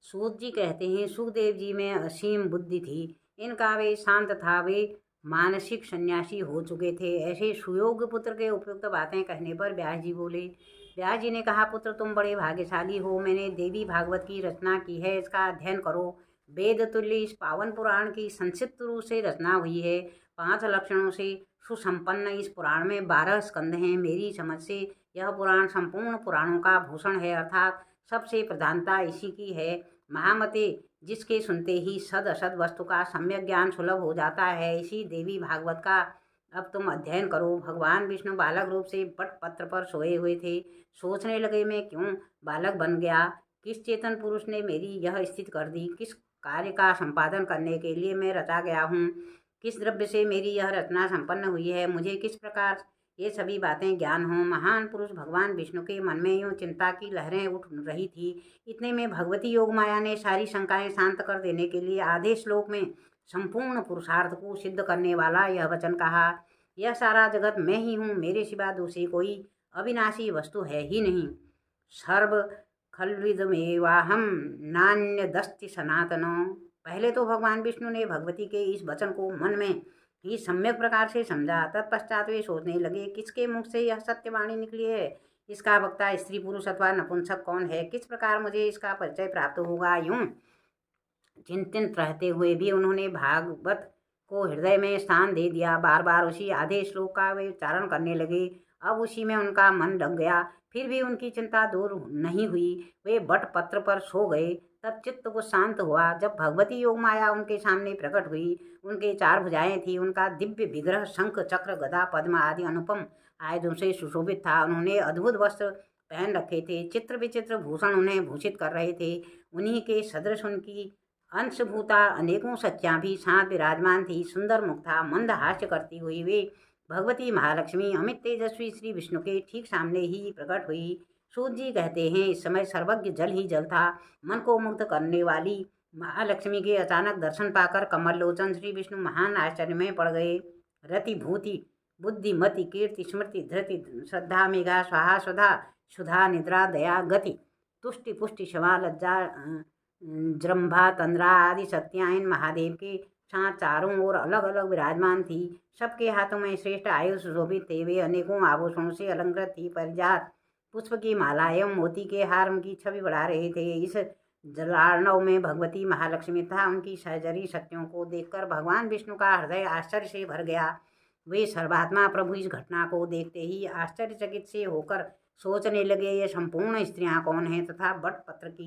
सूत जी कहते हैं, सुखदेव जी में असीम बुद्धि थी। इनका वे शांत था, वे मानसिक सन्यासी हो चुके थे। ऐसे सुयोग्य पुत्र के उपयुक्त बातें कहने पर व्यास जी बोले। व्यास जी ने कहा, पुत्र तुम बड़े भाग्यशाली हो। मैंने देवी भागवत की रचना की है, इसका अध्ययन करो। वेद तुल्य इस पावन पुराण की संक्षिप्त रूप से रचना हुई है। 5 लक्षणों से सुसंपन्न इस पुराण में 12 स्कंद हैं। मेरी समझ से यह पुराण संपूर्ण पुराणों का भूषण है, अर्थात सबसे प्रधानता इसी की है। महामते, जिसके सुनते ही सद असद वस्तु का सम्यक ज्ञान सुलभ हो जाता है, इसी देवी भागवत का अब तुम अध्ययन करो। भगवान विष्णु बालक रूप से बट पत्र पर सोए हुए थे। सोचने लगे, मैं क्यों बालक बन गया? किस चेतन पुरुष ने मेरी यह स्थिति कर दी? किस कार्य का संपादन करने के लिए मैं रचा गया हूँ? किस द्रव्य से मेरी यह रचना संपन्न हुई है? मुझे किस प्रकार ये सभी बातें ज्ञान हों? महान पुरुष भगवान विष्णु के मन में यूँ चिंता की लहरें उठ रही थी। इतने में भगवती योग माया ने सारी शंकाएं शांत कर देने के लिए आधे श्लोक में संपूर्ण पुरुषार्थ को सिद्ध करने वाला यह वचन कहा, यह सारा जगत मैं ही हूँ, मेरे सिवा दूसरी कोई अविनाशी वस्तु है ही नहीं। सर्व खल्विदमेवाहम नान्यदस्ति सनातनो। पहले तो भगवान विष्णु ने भगवती के इस वचन को मन में ही सम्यक प्रकार से समझा। तत्पश्चात वे सोचने लगे, किसके मुख से यह सत्यवाणी निकली है? इसका वक्ता स्त्री पुरुष अथवा नपुंसक कौन है? किस प्रकार मुझे इसका परिचय प्राप्त होगा? यूं चिंतित रहते हुए भी उन्होंने भागवत को हृदय में स्थान दे दिया। बार बार उसी आधे श्लोक का वे उच्चारण करने लगे। अब उसी में उनका मन लग गया। फिर भी उनकी चिंता दूर नहीं हुई। वे बट पत्र पर सो गए। तब चित्त को शांत हुआ। जब भगवती योग माया उनके सामने प्रकट हुई, उनके 4 भुजाएं थी, उनका दिव्य विग्रह शंख चक्र गदा पद्म आदि अनुपम आयुधों से सुशोभित था। उन्होंने अद्भुत वस्त्र पहन रखे थे, चित्र विचित्र भूषण उन्हें भूषित कर रहे थे। उन्हीं के सदृश उनकी अंशभूता अनेकों सखियां भी साथ विराजमान थी। सुंदर मुख था, मंद हास्य करती हुई वे भगवती महालक्ष्मी अमित तेजस्वी श्री विष्णु के ठीक सामने ही प्रकट हुई। सूत जी कहते हैं, इस समय सर्वज्ञ जल ही जल था। मन को मुग्ध करने वाली महालक्ष्मी के अचानक दर्शन पाकर कमल लोचन श्री विष्णु महान आश्चर्य में पड़ गए। रति भूति बुद्धिमति कीर्ति स्मृति धृति श्रद्धा मेघा स्वाहा स्वधा सुधा निद्रा दया गति तुष्टि पुष्टि क्षमा लज्जा जृंभा तंद्रा आदि शक्तियाँ इन महादेव के साथ चारों ओर अलग अलग विराजमान थी। सबके हाथों में श्रेष्ठ आयुष शोभित थे। वे अनेकों आभूषणों से अलंकृत थी। परिजात पुष्प की माला एवं मोती के हार उनकी छवि बढ़ा रहे थे। इस जलार्णव में भगवती महालक्ष्मी तथा उनकी सहचरी शक्तियों को देखकर भगवान विष्णु का हृदय आश्चर्य से भर गया। वे सर्वात्मा प्रभु इस घटना को देखते ही आश्चर्यचकित से होकर सोचने लगे, ये संपूर्ण स्त्रियां कौन हैं तथा बट पत्र की